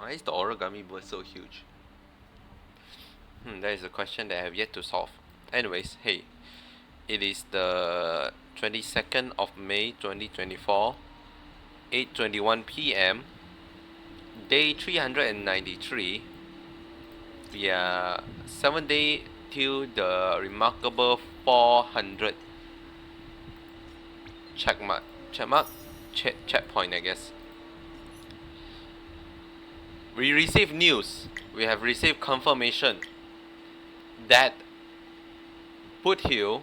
Why is the origami bird so huge? That is a question that I have yet to solve. Anyways, hey, it is the 22nd of May 2024, 8:21 p.m. Day 393. We are 7 days till the remarkable 400 checkpoint, I guess. We received news. We have received confirmation that Boot Hill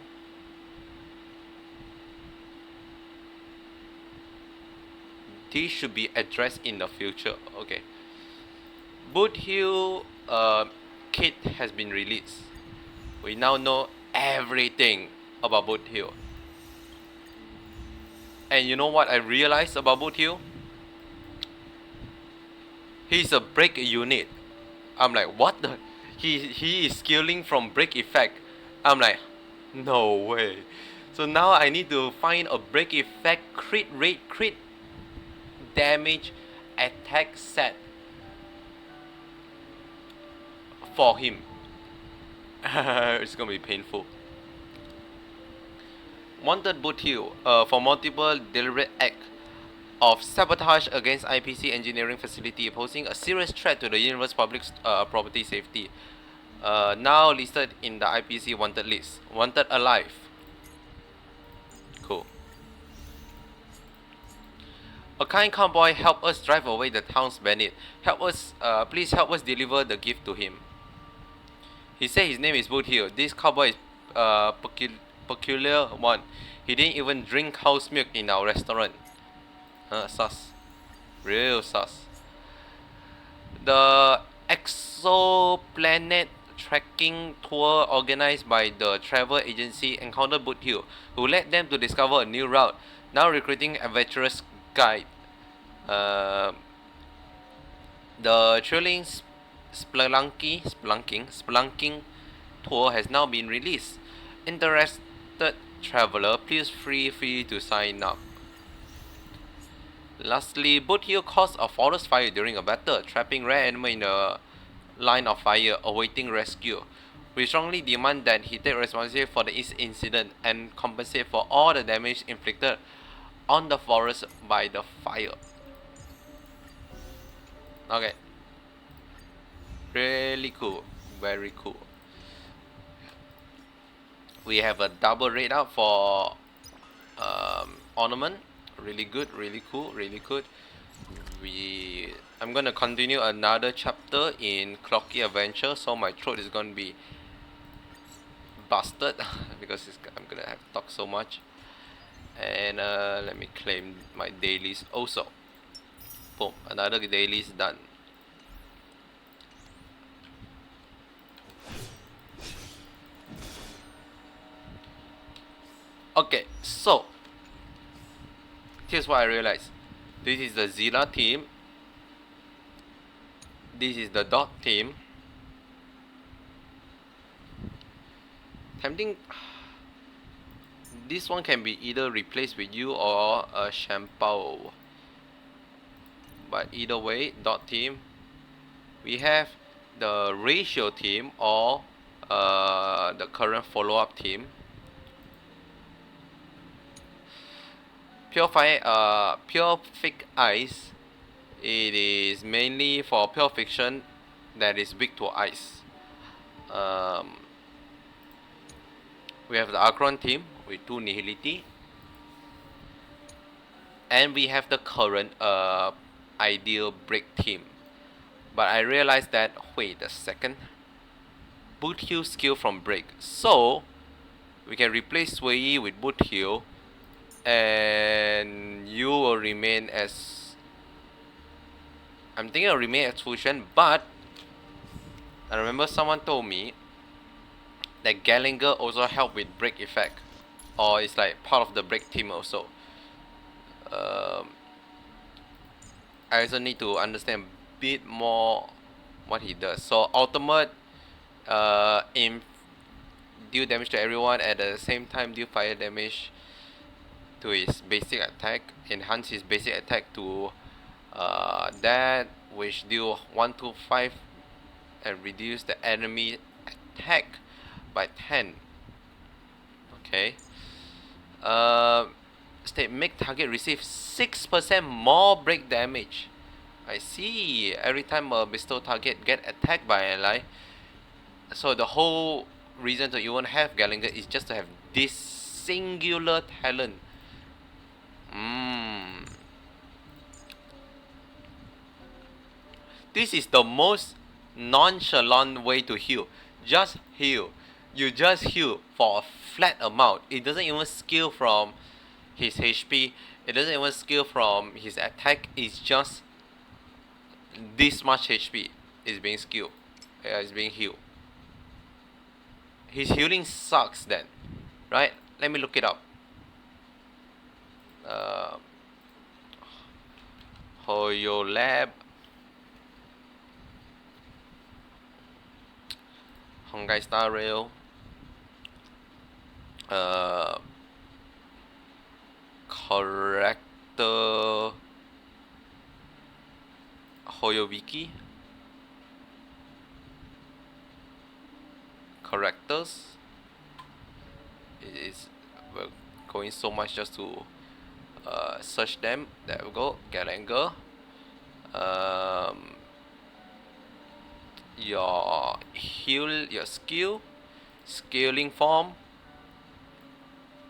this should be addressed in the future. Okay. Boot Hill kit has been released. We now know everything about Boot Hill. And you know what I realized about Boot Hill? He's a break unit. I'm like, what the? He is scaling from break effect. I'm like, no way. So now I need to find a break effect crit rate, crit damage attack set for him. It's gonna be painful. Wanted Boot Hill for multiple deliberate act of sabotage against IPC engineering facility, posing a serious threat to the universe public property safety. Now listed in the IPC wanted list. Wanted alive. Cool. A kind cowboy help us drive away the town's bandit. Help us, please help us deliver the gift to him. He said his name is Boot Hill. This cowboy is peculiar one. He didn't even drink cow's milk in our restaurant. Sus. Real sus. The exoplanet tracking tour organized by the travel agency encountered Boot Hill, who led them to discover a new route, now recruiting adventurous guide. The thrilling spelunking tour has now been released. Interested traveler, please feel free to sign up. Lastly, Boot Hill caused a forest fire during a battle, trapping rare animal in a line of fire, awaiting rescue. We strongly demand that he take responsibility for the incident and compensate for all the damage inflicted on the forest by the fire. Okay. Really cool. Very cool. We have a double rate up for ornament. Really good, really cool, really good. I'm gonna continue another chapter in Clocky Adventure, so my throat is gonna be busted because I'm gonna have to talk so much. And let me claim my dailies also. Boom, another daily is done. Okay, so here's what I realized. This is the Zilla team. This is the Dot team. Tempting. This one can be either replaced with you or a Shampoo. But either way, Dot team. We have the Ratio team or the current follow-up team. Pure Fake Ice. It is mainly for pure fiction that is weak to ice. We have the Akron team with 2 Nihility. And we have the current ideal break team. But I realized that, wait a second. Boot Hill skill from break. So, we can replace Sway with Boot Hill. And you will remain as... I'm thinking of remain as Fusion, but I remember someone told me that Gallagher also help with break effect, or it's like part of the break team also. I also need to understand a bit more what he does. So ultimate, deal damage to everyone at the same time, deal fire damage to his basic attack, enhance his basic attack to that which deal 125 and reduce the enemy attack by 10. Okay. State make target receive 6% more break damage. I see. Every time a bestow target get attacked by an ally, so the whole reason to even have Gallagher is just to have this singular talent. This is the most nonchalant way to heal. Just heal. You just heal for a flat amount. It doesn't even scale from his HP. It doesn't even scale from his attack. It's just this much HP is being skilled. Is being healed. His healing sucks then, right? Let me look it up. Hoyo Lab, Honkai Star Rail, Corrector, Hoyo Wiki, Correctors. We're going so much just to search them. There we go. Gallagher. Your skill, scaling form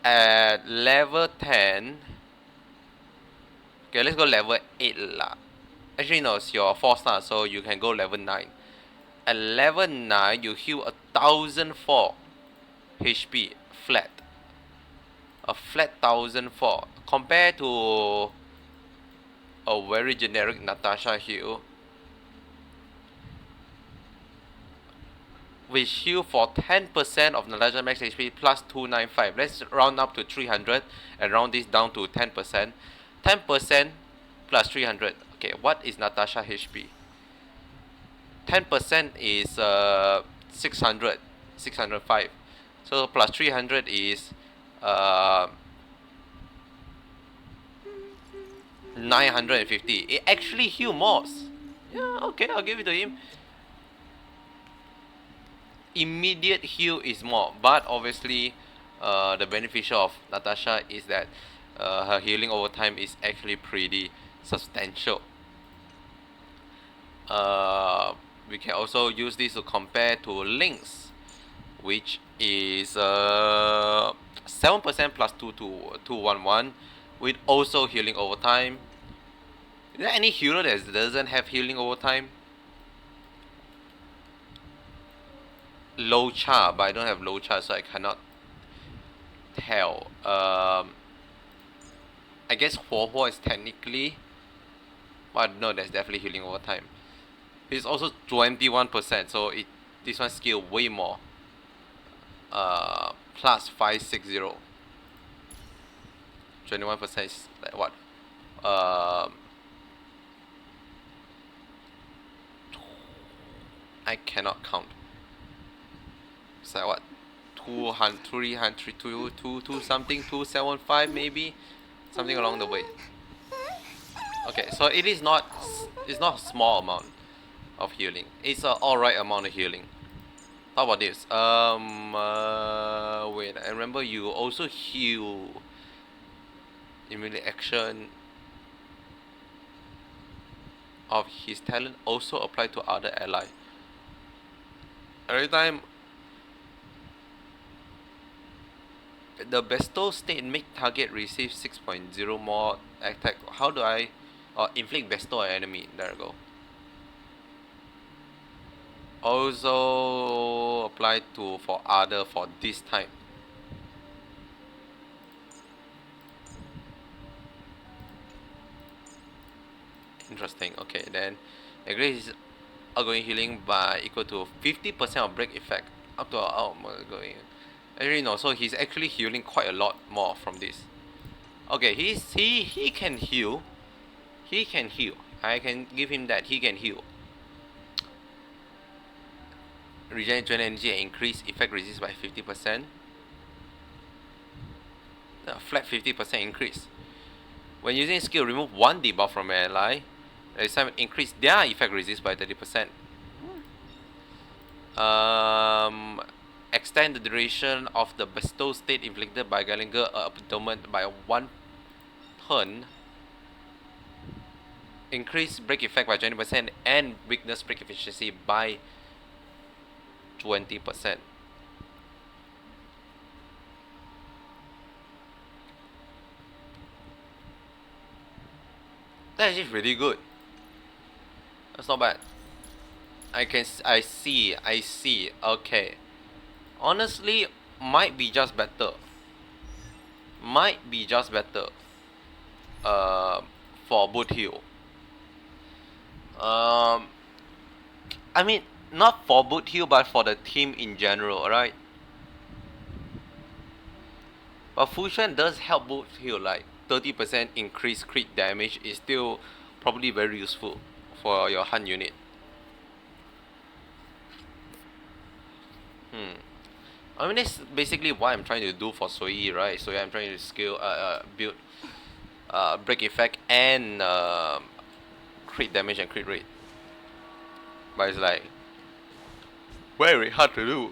at level 10. Okay, let's go level 8 lah. Actually no, it's your 4-star, so you can go level 9. At level 9, you heal 1004 HP flat. A flat 1004 compared to a very generic Natasha heal, which heal for 10% of Natasha max HP plus 295. Let's round up to 300 and round this down to 10%. 10% plus 300. Okay, what is Natasha HP? 10% is 600, 605. So plus 300 is 950. It actually heal more. Yeah, okay, I'll give it to him. Immediate heal is more, but obviously the beneficial of Natasha is that her healing over time is actually pretty substantial. We can also use this to compare to Lynx, which is 7% plus 211 with also healing over time. Is there any hero that doesn't have healing over time? Low char, but I don't have low char, so I cannot tell. I guess Huo is technically, but no, that's definitely healing over time. It's also 21%, so this one scale way more. Plus 560. 21% is like what? I cannot count. It's like what? 200, 300, 2 something, 275 maybe, something along the way. Okay, so it's not a small amount of healing. It's an alright amount of healing. How about this? Wait, I remember you also heal. Immediate action of his talent also apply to other ally. Every time the bestow state make target receive 6.0 more attack. How do I inflict bestow on enemy? There we go. Also apply to for other for this time. Interesting. Okay, then increase outgoing healing by equal to 50% of break effect up to outgoing. Actually no, so he's actually healing quite a lot more from this. Okay, he can heal. He can heal. I can give him that. He can heal. Regenerate energy and increase effect resist by 50%. Flat 50% increase. When using skill, remove one debuff from an ally. Assignment increase their effect resist by 30%. Extend the duration of the bestow state inflicted by Gallagher abandonment by 1 turn. Increase break effect by 20% and weakness break efficiency by 20%. That is really good. That's not bad. I see. Okay. Honestly, might be just better. For Boot Hill. I mean, not for Boot Hill, but for the team in general, right? But Fusion does help Boot Hill, like 30% increased crit damage is still probably very useful for your Hun unit. I mean, that's basically what I'm trying to do for Sui, right? So I'm trying to build break effect and crit damage and crit rate. But it's like very hard to do.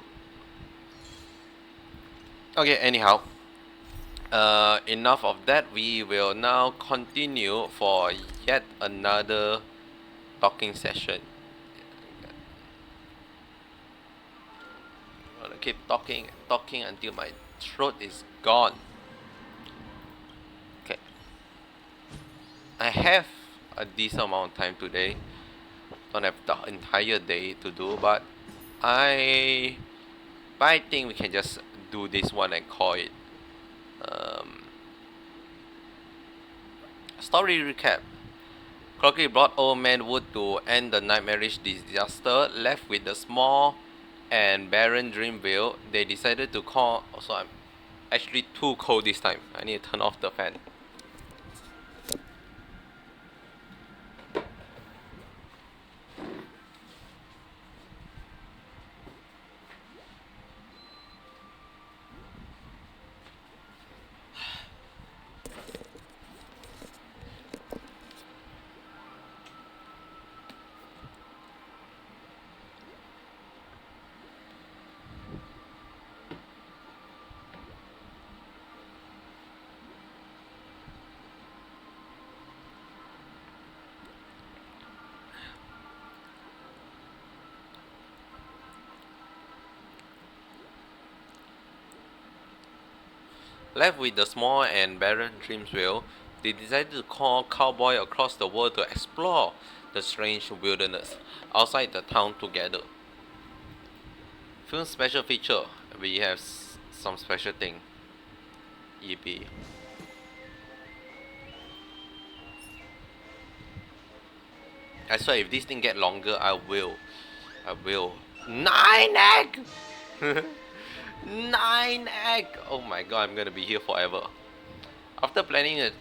Okay, anyhow. Enough of that. We will now continue for yet another talking session. I'm gonna keep talking until my throat is gone. Okay. I have a decent amount of time today. Don't have the entire day to do, but I think we can just do this one and call it. Story recap. Crocky brought Old Man Wood to end the nightmarish disaster. Left with the small and barren Dreamville, they decided to call. Also, I'm actually too cold this time. I need to turn off the fan. Left with the small and barren Dreamsville, they decided to call cowboy across the world to explore the strange wilderness outside the town together. Film special feature, we have some special thing. EP. I swear if this thing get longer, I will. 9 egg! 9 egg! Oh my god, I'm gonna be here forever. After planting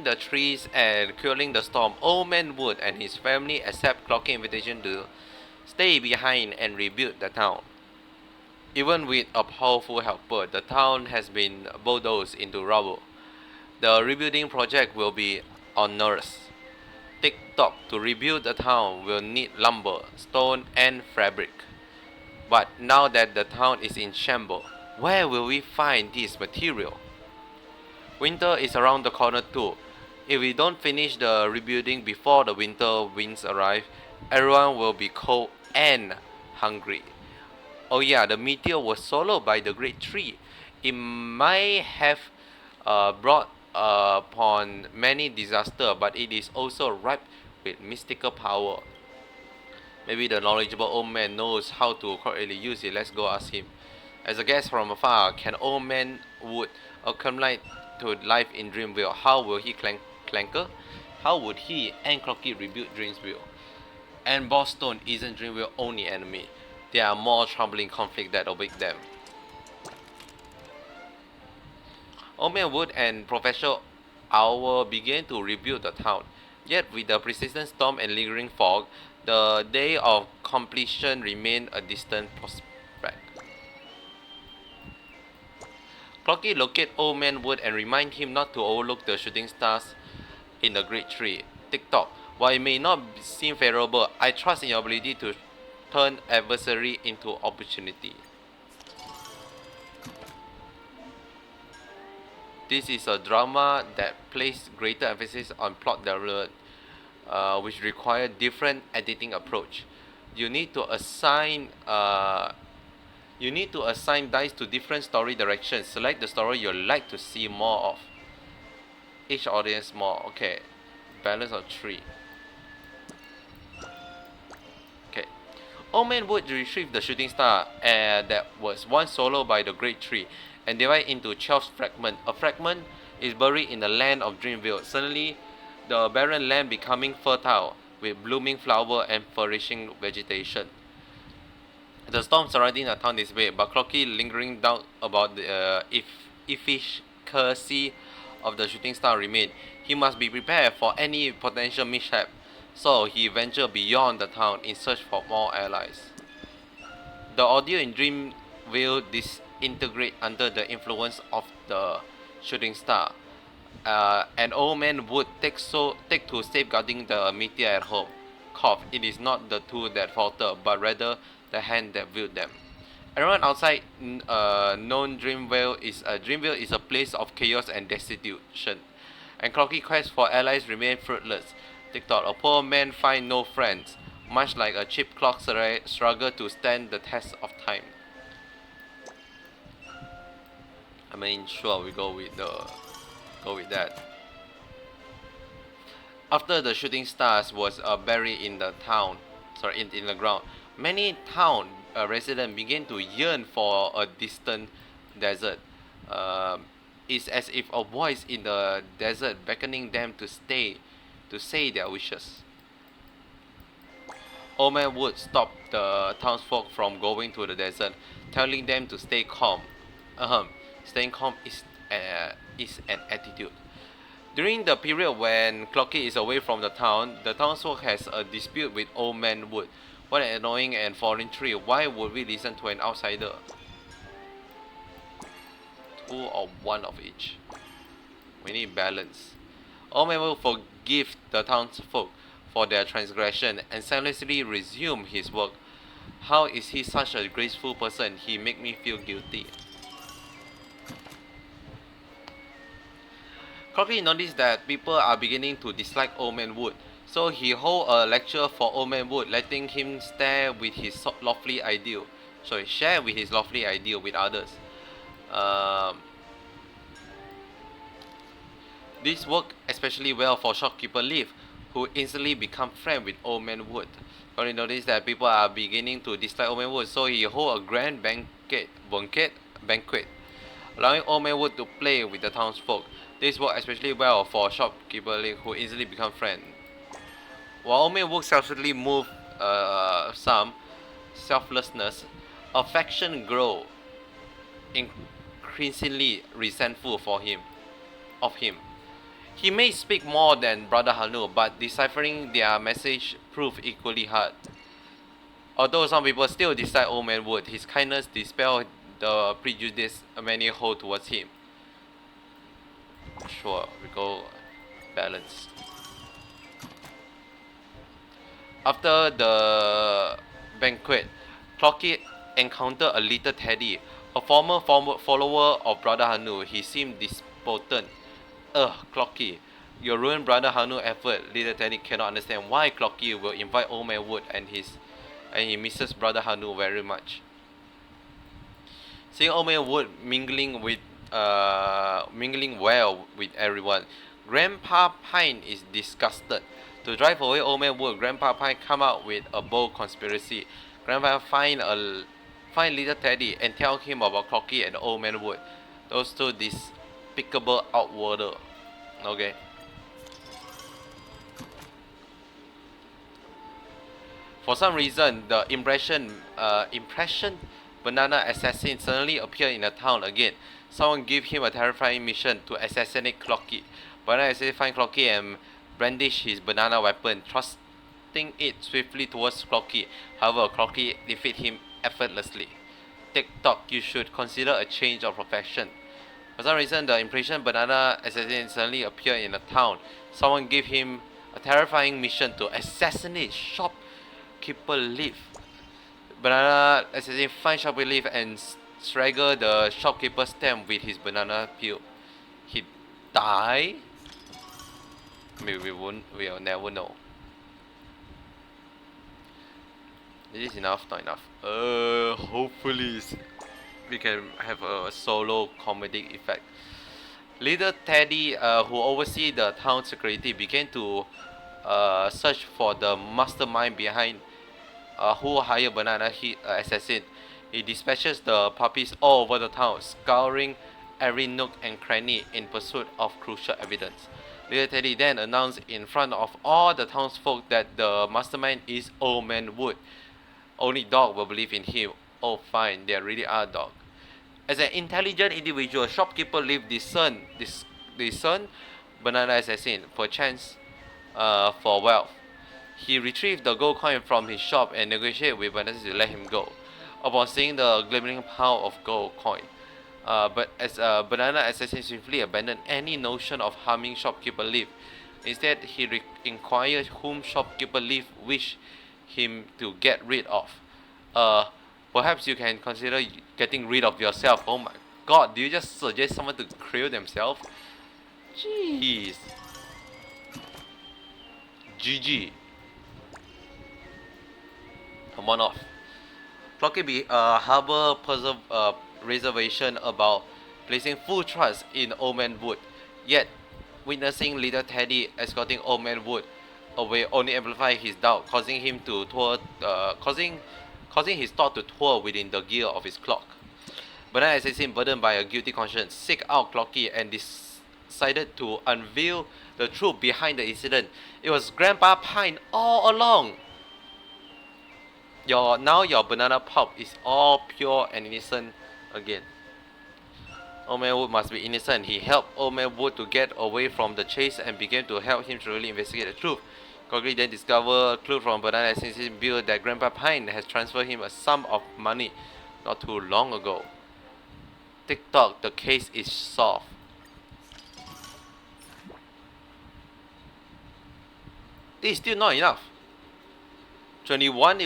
the trees and quelling the storm, Old Man Wood and his family accept Clock's invitation to stay behind and rebuild the town. Even with a powerful helper, the town has been bulldozed into rubble. The rebuilding project will be onerous. TikTok to rebuild the town will need lumber, stone, and fabric. But now that the town is in shambles, where will we find this material? Winter is around the corner too. If we don't finish the rebuilding before the winter winds arrive, everyone will be cold and hungry. Oh yeah, the meteor was swallowed by the great tree. It might have brought upon many disasters, but it is also ripe with mystical power. Maybe the knowledgeable old man knows how to correctly use it. Let's go ask him. As a guest from afar, can Old Man Wood acclimate to life in Dreamville? How will he clanker? How would he and Clocky rebuild Dreamville? And Boston isn't Dreamville's only enemy. There are more troubling conflicts that await them. Old Man Wood and Professor Owl began to rebuild the town. Yet with the persistent storm and lingering fog, the day of completion remained a distant prospect. Clocky located Old Man Wood and remind him not to overlook the shooting stars in the great tree. TikTok. While it may not seem favorable, I trust in your ability to turn adversary into opportunity. This is a drama that places greater emphasis on plot development, which require different editing approach. You need to assign dice to different story directions. Select the story you'd like to see more of. Each audience more. Okay. Balance of 3. Okay. Old Man Wood retrieved the shooting star that was once swallowed by the Great Tree and divided into 12 fragments. A fragment is buried in the land of Dreamville. Suddenly, the barren land becoming fertile with blooming flower and flourishing vegetation. The storm surrounding the town dissipated, but Clocky lingering doubt about the efficacy of the shooting star remained. He must be prepared for any potential mishap, so he ventured beyond the town in search for more allies. The audio in Dreamville disintegrate under the influence of the shooting star. An old man would take to safeguarding the meteor at home. Cough, it is not the tool that falter, but rather the hand that wield them. Everyone outside known Dreamville is a place of chaos and destitution, and Clocky quest for allies remain fruitless. They thought a poor man find no friends, much like a cheap clock struggle to stand the test of time. I mean, sure, we go with that. After the shooting stars was buried in the town, in the ground, many town residents began to yearn for a distant desert. It's as if a voice in the desert beckoning them to say their wishes. Old Man Wood stopped the townsfolk from going to the desert, telling them to stay calm. Staying calm is an attitude. During the period when Clocky is away from the town, the townsfolk has a dispute with Old Man Wood. What an annoying and foreign tree. Why would we listen to an outsider? 2 or 1 of each. We need balance. Old Man Wood forgive the townsfolk for their transgression and silently resume his work. How is he such a graceful person? He make me feel guilty. Clocky noticed that people are beginning to dislike Old Man Wood, so he hold a lecture for Old Man Wood, letting him share with his lofty ideal with others. This worked especially well for shopkeeper Leaf, who instantly become friend with Old Man Wood. Clocky noticed that people are beginning to dislike Old Man Wood, so he hold a grand banquet, allowing Old Man Wood to play with the townsfolk. This worked especially well for shopkeeper Lee, who easily become friends. While Old Man Wood selfishly moved some selflessness, affection grew increasingly resentful of him. He may speak more than Brother Hanu, but deciphering their message proved equally hard. Although some people still dislike Old Man Wood, his kindness dispelled the prejudice many hold towards him. Sure, we go balance. After the banquet, Clocky encountered a little Teddy, a former follower of Brother Hanu. He seemed despondent. Clocky, your ruined Brother Hanu effort. Little Teddy cannot understand why Clocky will invite Old Man Wood and he misses Brother Hanu very much. Seeing Old Man Wood mingling well with everyone, Grandpa Pine is disgusted. To drive away Old Man Wood, Grandpa Pine come out with a bold conspiracy. Grandpa find little Teddy and tell him about Clocky and Old Man Wood. Those two despicable outworlder. Okay. For some reason, the impression banana assassin suddenly appeared in the town again. Someone gave him a terrifying mission to assassinate Clocky. Banana assassin find Clocky and brandish his banana weapon, thrusting it swiftly towards Clocky. However, Clocky defeat him effortlessly. TikTok, you should consider a change of profession. For some reason, the impression banana assassin suddenly appeared in the town. Someone gave him A terrifying mission to assassinate shopkeeper Leaf. Banana assassin finds shopkeeper Leaf and strangles the shopkeeper's stem with his banana peel. He die? Maybe we'll never know. Is this enough? Not enough. Hopefully we can have a solo comedic effect. Little Teddy, who oversees the town security, began to search for the mastermind behind who hired Banana Assassin. He dispatches the puppies all over the town, scouring every nook and cranny in pursuit of crucial evidence. Little Teddy then announced in front of all the townsfolk that the mastermind is Old Man Wood. Only dog will believe in him. Oh fine, there really are dogs. As an intelligent individual, shopkeeper Leaf discern Banana Assassin, perchance for wealth. He retrieved the gold coin from his shop and negotiated with Banana to let him go. Upon seeing the glimmering pile of gold coin, Banana Assassin swiftly abandoned any notion of harming shopkeeper Leaf. Instead, he inquired whom shopkeeper Leaf wished him to get rid of. Perhaps you can consider getting rid of yourself. Oh my god, do you just suggest someone to kill themselves? Jeez. GG. Come on off. Clocky be harbor reservation about placing full trust in Old Man Wood. Yet, witnessing little Teddy escorting Old Man Wood away only amplified his doubt, causing him to causing his thought to twirl within the gear of his clock. Banana Assassin, burdened by a guilty conscience, sought out Clocky and decided to unveil the truth behind the incident. It was Grandpa Pine all along. Now your banana pulp is all pure and innocent again. Old Man Wood must be innocent. He helped Old Man Wood to get away from the chase and began to help him thoroughly investigate the truth. Clocky then discovered a clue from Banana Assassin's bill that Grandpa Pine has transferred him a sum of money not too long ago. TikTok, the case is solved. This is still not enough. 21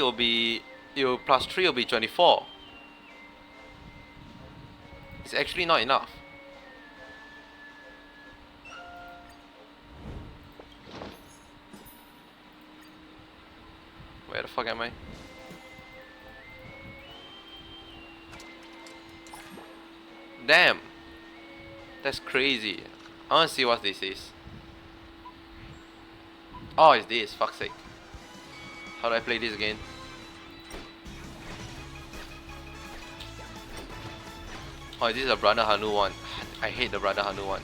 plus 3 will be 24. It's actually not enough. Where the fuck am I? Damn. That's crazy. I wanna see what this is. Oh, it's this, fuck's sake. How do I play this again? Oh, this is a Brother Hanu one. I hate the Brother Hanu one.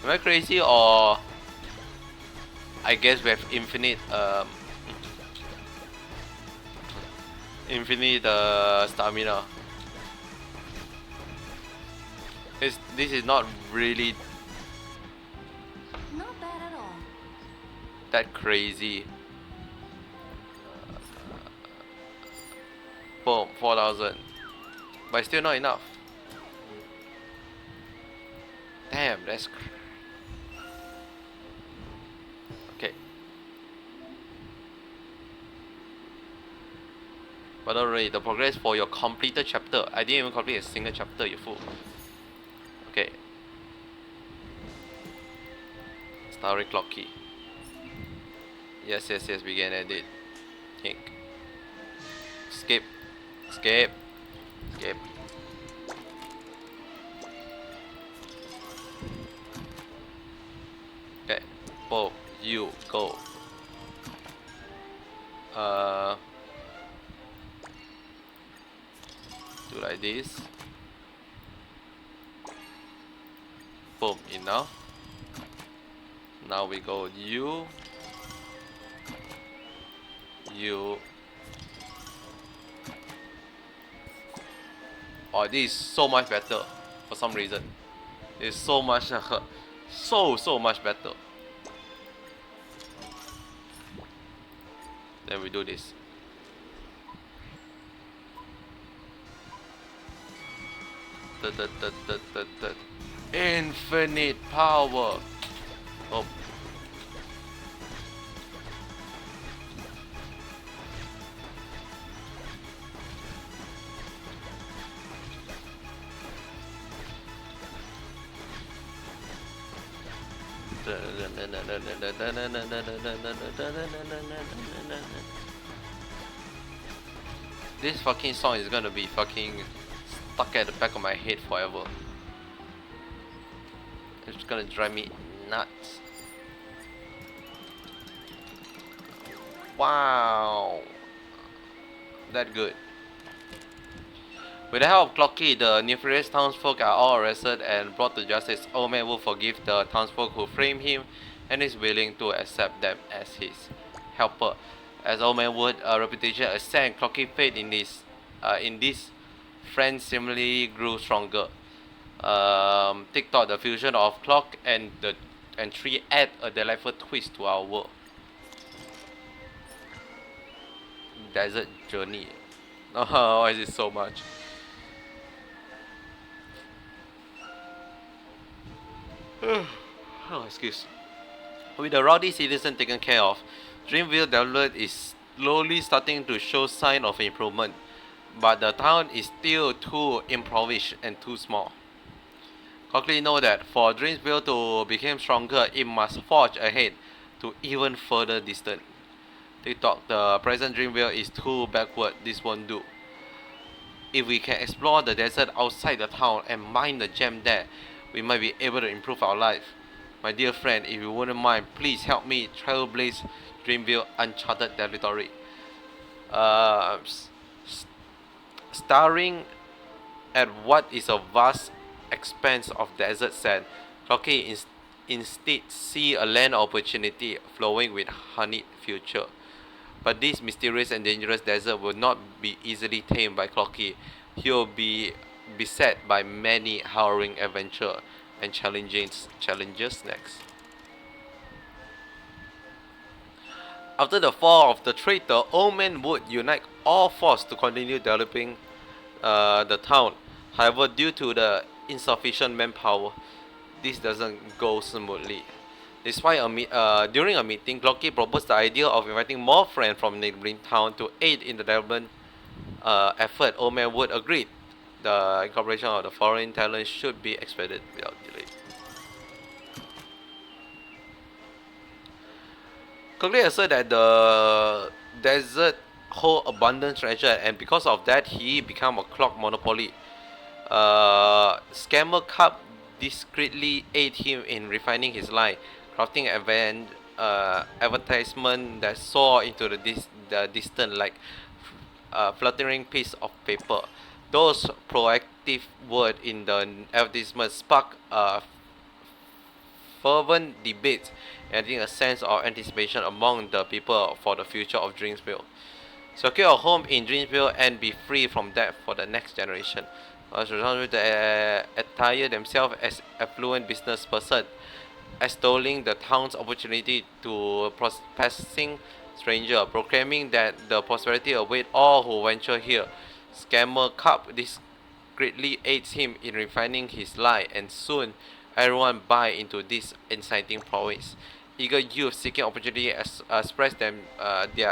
Am I crazy, or I guess we have infinite stamina. This is not really not bad at all. That crazy. Boom, 4,000. But still not enough. Damn, that's okay. But don't worry, the progress for your completed chapter. I didn't even complete a single chapter, you fool. Okay. Starry Clocky. Yes, we can edit. Hink. Skip. Okay. Bo, you go. Do like this. Boom, enough. Now we go you. Oh, this is so much better for some reason. It's so much so much better. Then we do this. The infinite power. Oh. This fucking song is gonna be fucking stuck at the back of my head forever. It's gonna drive me nuts. Wow. That good. With the help of Clocky, the nefarious townsfolk are all arrested and brought to justice. Old Man will forgive the townsfolk who framed him and is willing to accept them as his helper. As Old Man Wood, a reputation ascend, Clocky faith in this friends similarly grew stronger. TikTok, the fusion of clock and tree add a delightful twist to our world. Desert journey. Oh, why is it so much? Oh, excuse. With the rowdy citizen taken care of, Dreamville development is slowly starting to show sign of improvement, but the town is still too impoverished and too small. Cockley know that for Dreamville to become stronger, it must forge ahead to even further distance. TikTok, the present Dreamville is too backward, this won't do. If we can explore the desert outside the town and mine the gem there, we might be able to improve our life. My dear friend, if you wouldn't mind, please help me trailblaze Dreamville uncharted territory. Uh, Staring at what is a vast expanse of desert sand, Rocky instead see a land opportunity flowing with honeyed future. But this mysterious and dangerous desert will not be easily tamed by Clocky. He will be beset by many harrowing adventure and challenges next. After the fall of the traitor, Old Man would unite all forces to continue developing the town. However, due to the insufficient manpower, this doesn't go smoothly. Despite during a meeting, Clocky proposed the idea of inviting more friends from neighboring town to aid in the development effort. Old Man would agree. The incorporation of the foreign talent should be expedited without delay. Clocky asserted that the desert hold abundant treasure, and because of that, he became a clock monopoly. Scammer Cup discreetly aid him in refining his line, crafting advertisement that soar into the distance like a fluttering piece of paper. Those proactive words in the advertisement spark fervent debates, adding a sense of anticipation among the people for the future of Dreamsville. Secure a home in Dreamsville and be free from debt for the next generation. They attire themselves as affluent business person, extolling the town's opportunity to passing stranger, proclaiming that the prosperity await all who venture here. Scammer Cup discreetly aids him in refining his lie, and soon everyone buy into this inciting promise. Eager youth seeking opportunity express their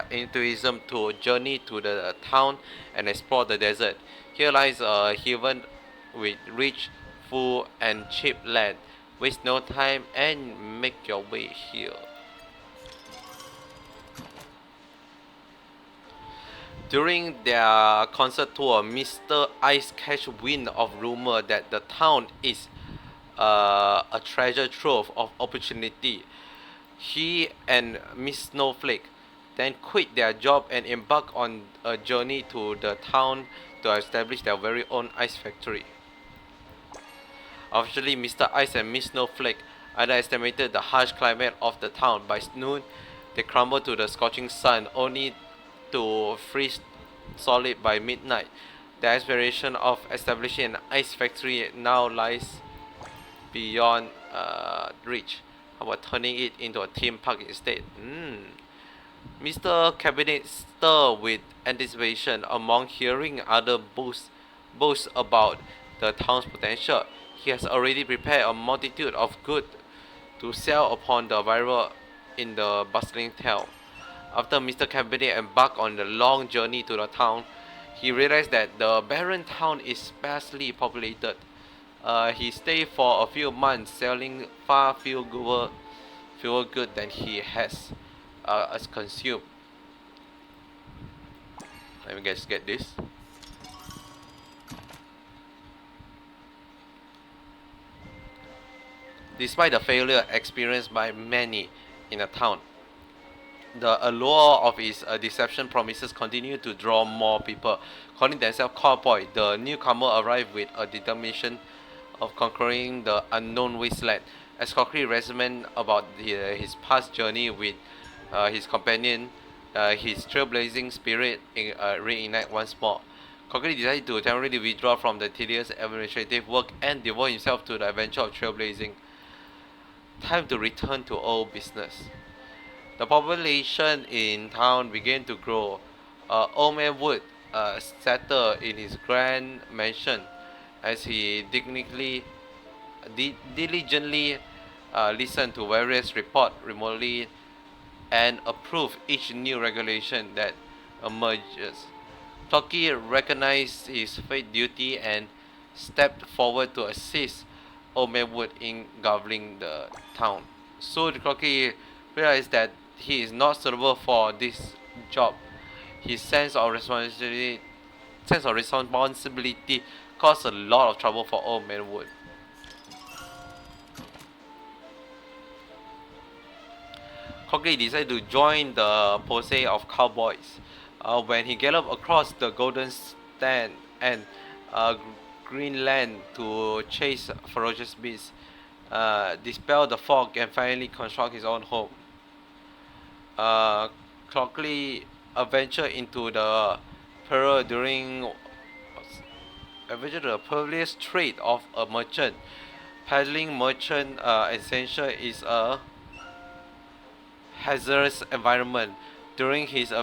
enthusiasm to journey to the town and explore the desert. Here lies a heaven with rich, full, and cheap land. Waste no time and make your way here. During their concert tour, Mr. Ice catch wind of rumor that the town is a treasure trove of opportunity. He and Miss Snowflake then quit their job and embark on a journey to the town to establish their very own ice factory. Officially, Mr. Ice and Miss Snowflake underestimated the harsh climate of the town. By noon, they crumbled to the scorching sun, only to freeze solid by midnight. The aspiration of establishing an ice factory now lies beyond reach. How about turning it into a theme park instead? Mr. Cabinet stirred with anticipation among hearing other boasts about the town's potential. He has already prepared a multitude of goods to sell upon the arrival in the bustling town. After Mr. Cabinet embarked on the long journey to the town, he realized that the barren town is sparsely populated. He stayed for a few months selling far fewer goods than he has consumed. Let me guys get this. Despite the failure experienced by many in the town, the allure of his deception promises continue to draw more people. Calling themselves cowboy, the newcomer arrived with a determination of conquering the unknown wasteland. As Cockney resumed about his past journey with his companion, his trailblazing spirit reignite once more. Cockney decided to temporarily withdraw from the tedious administrative work and devote himself to the adventure of trailblazing. Time to return to old business. The population in town began to grow. Old Man Wood settled in his grand mansion as he diligently listened to various reports remotely and approved each new regulation that emerges. Clocky recognized his faith duty and stepped forward to assist Old Man Wood in governing the town. Soon Clocky realized that he is not suitable for this job. His sense of responsibility caused a lot of trouble for Old Man Wood. Cockney decided to join the posse of cowboys. When he galloped across the Golden Stand and Greenland to chase ferocious beasts, dispel the fog, and finally construct his own home. Clockley adventured into the peril during the perilous trade of a merchant. Peddling merchant essential is a hazardous environment. During his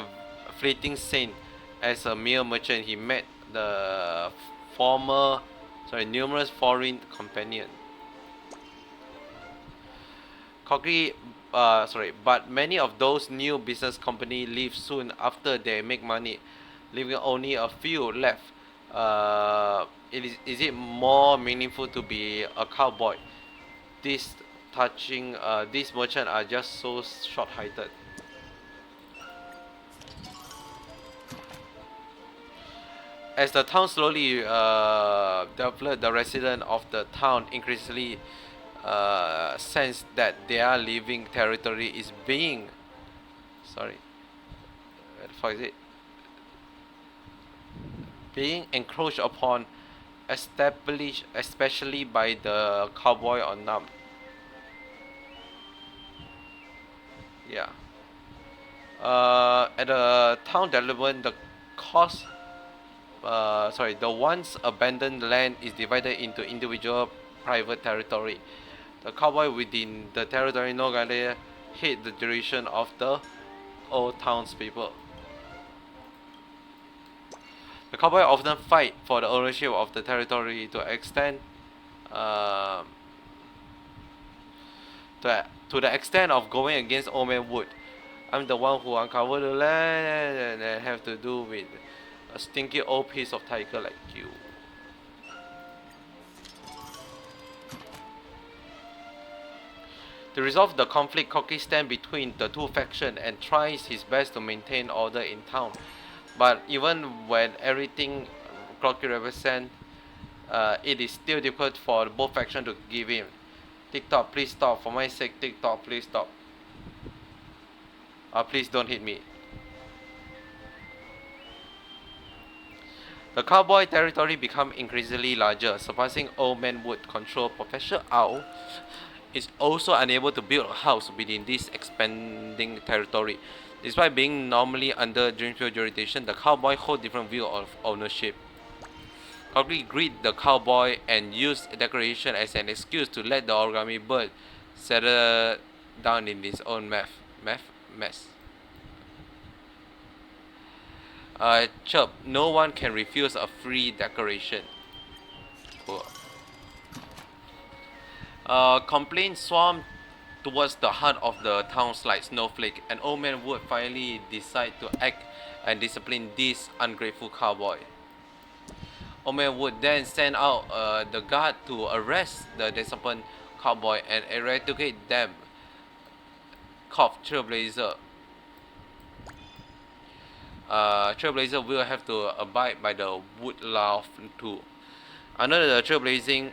fleeting stint as a mere merchant, he met the numerous foreign companions. But many of those new business companies leave soon after they make money, leaving only a few left. Is it more meaningful to be a cowboy? These merchants are just so short-sighted. As the town slowly developed, the residents of the town increasingly sense that their living territory is being being encroached upon, especially by the cowboy or numb. Yeah. At the town development, the once abandoned land is divided into individual private territory. The cowboy within the territory no longer hate the jurisdiction of the old townspeople. The cowboy often fight for the ownership of the territory to the extent of going against Old Man Wood. I'm the one who uncovered the land and I have to do with a stinky old piece of tiger like you. To resolve the conflict, Cocky stands between the two factions and tries his best to maintain order in town. But even when everything Cocky represents, it is still difficult for both factions to give in. TikTok, please stop. For my sake, TikTok, please stop. Please don't hit me. The cowboy territory became increasingly larger, surpassing Old Man Wood control. Professor Owl is also unable to build a house within this expanding territory. Despite being normally under Dreamfield jurisdiction, the cowboy hold different view of ownership. Cockney greet the cowboy and used decoration as an excuse to let the origami bird settle down in his own mess. Chirp, no one can refuse a free decoration. Complaints swarmed towards the heart of the towns like snowflake, and Old Man Wood finally decide to act and discipline this ungrateful cowboy. Old Man Wood then send out the guard to arrest the disciplined cowboy and eradicate them. Cough, Trailblazer. Trailblazer will have to abide by the wood law too. Under the trailblazing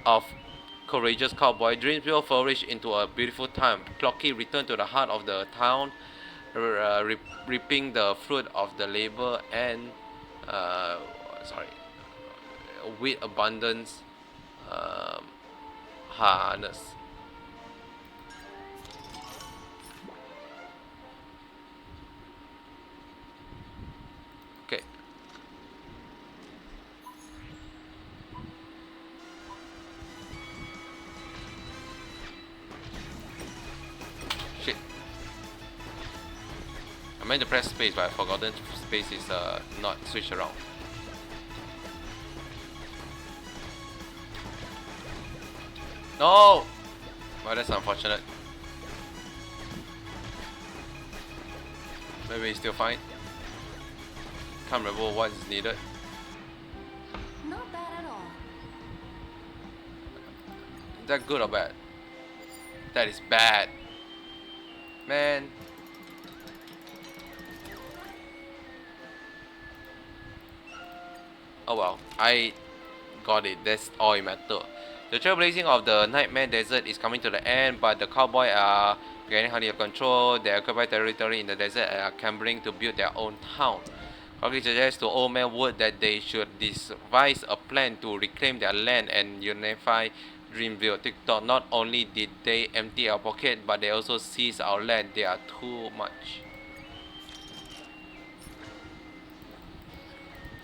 of courageous cowboy, dreams will flourish into a beautiful time. Clocky returned to the heart of the town, reaping the fruit of the labor and sorry, with abundance um, harness. Okay. Shit. I meant to press space, but I forgotten space is not switched around. No! Well, that's unfortunate. Maybe it's still fine. Can't remember what is needed. Not bad at all. Is that good or bad? That is bad. Man. Oh well, I got it. That's all it matters. The trailblazing of the Nightmare Desert is coming to the end, but the cowboy are getting under control. They occupy territory in the desert and are camping to build their own town. Rocky suggests to Old Man Wood that they should devise a plan to reclaim their land and unify Dreamville. TikTok, not only did they empty our pocket, but they also seize our land. They are too much.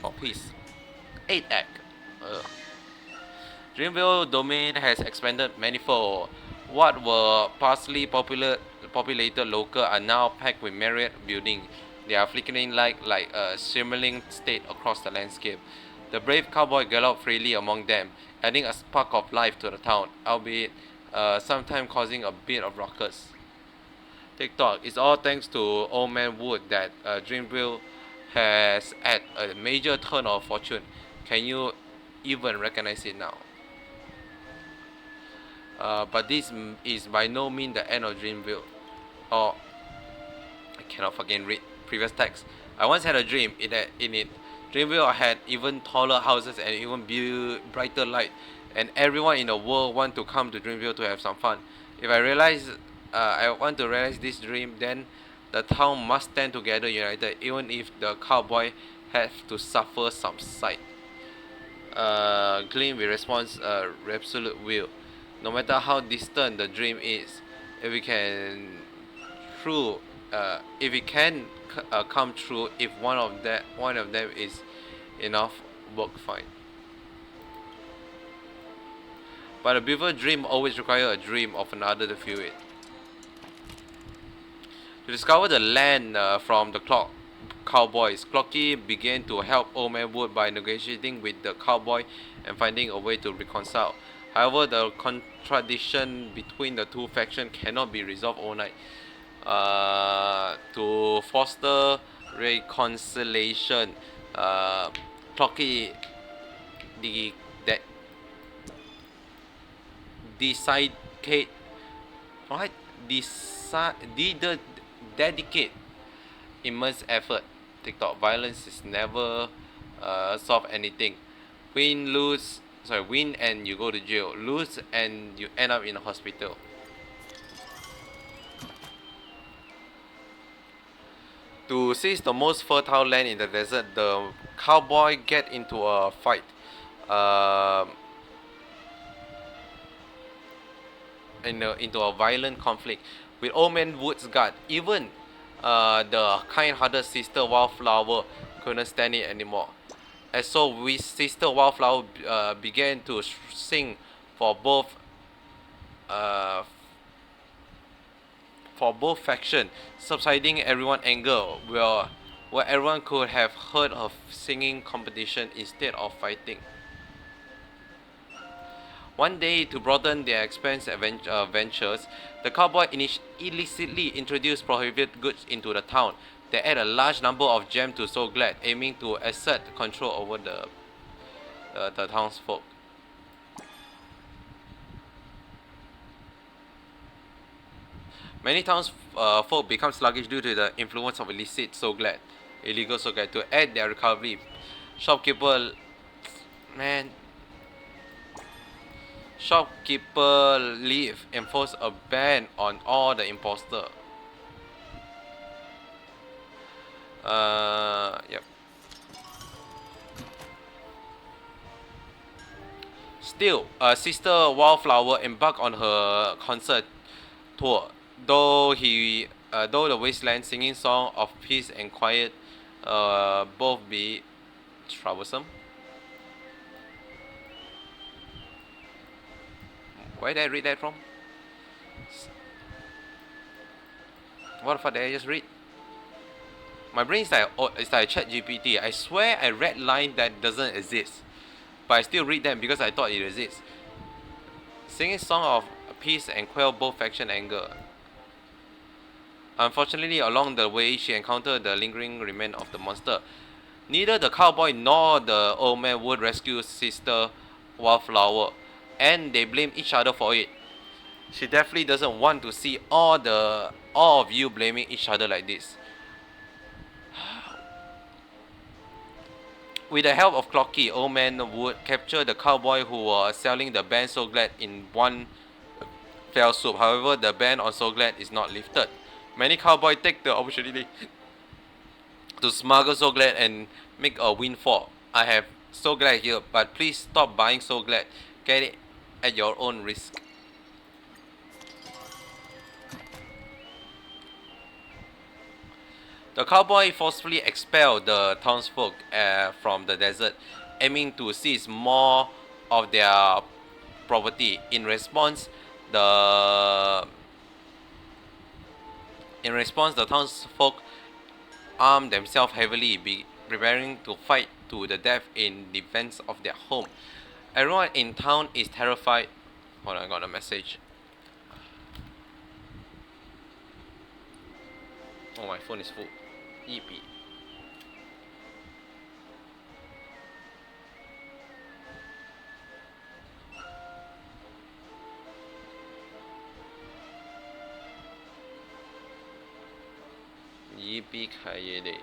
For peace. 8 Act. Dreamville domain has expanded manifold. What were partially populated local are now packed with myriad buildings. They are flickering like a shimmering state across the landscape. The brave cowboy galloped freely among them, adding a spark of life to the town, albeit sometimes causing a bit of ruckus. TikTok, it's all thanks to Old Man Wood that Dreamville has had a major turn of fortune. Can you even recognize it now? But this is by no means the end of Dreamville. Or, I cannot fucking read previous text. I once had a dream in it. Dreamville had even taller houses and even brighter light. And everyone in the world want to come to Dreamville to have some fun. If I want to realize this dream, then the town must stand together united, even if the cowboy have to suffer some sight. Gleam with response, absolute will. No matter how distant the dream is, if we can true, if it can come true, if one of them is enough, work fine. But a beautiful dream always requires a dream of another to fuel it. To discover the land from the cowboys, Clocky began to help Old Man Wood by negotiating with the cowboy and finding a way to reconcile. However, the contradiction between the two factions cannot be resolved overnight. To foster reconciliation, Clocky that decide what decide dedicate immense effort. TikTok, violence is never solve anything. Win and you go to jail. Lose and you end up in a hospital. To seize the most fertile land in the desert, the cowboy get into a fight. Uh, into a violent conflict with Old Man Wood's guard. Even the kind-hearted Sister Wildflower couldn't stand it anymore. And so we Sister Wildflower began to sing for both uh, factions, subsiding everyone's anger, where everyone could have heard of singing competition instead of fighting. One day, to broaden their expense ventures, the cowboy illicitly introduced prohibited goods into the town. They add a large number of gems to So Glad, aiming to assert control over the townsfolk. Many townsfolk become sluggish due to the influence of illegal So Glad. To add their recovery, shopkeeper, man, shopkeeper leave enforce a ban on all the imposter. Yep. Still, Sister Wildflower embarked on her concert tour. Though the wasteland singing song of peace and quiet, both be troublesome. Where did I read that from? What the fuck did I just read? My brain is like, oh, it's like Chat GPT. I swear I read lines that doesn't exist, but I still read them because I thought it exists. Singing song of peace and quell both faction anger. Unfortunately, along the way, she encountered the lingering remains of the monster. Neither the cowboy nor the old man would rescue Sister Wildflower, and they blame each other for it. She definitely doesn't want to see all of you blaming each other like this. With the help of Clocky, old man would capture the cowboy who was selling the ban So Glad in one fell swoop. However, the ban on So Glad is not lifted. Many cowboys take the opportunity to smuggle So Glad and make a windfall. I have So Glad here, but please stop buying So Glad. Get it at your own risk. The cowboy forcefully expelled the townsfolk from the desert, aiming to seize more of their property. The the townsfolk armed themselves heavily, preparing to fight to the death in defense of their home. Everyone in town is terrified. Hold on, I got a message. Oh, my phone is full. EP. Yippee ki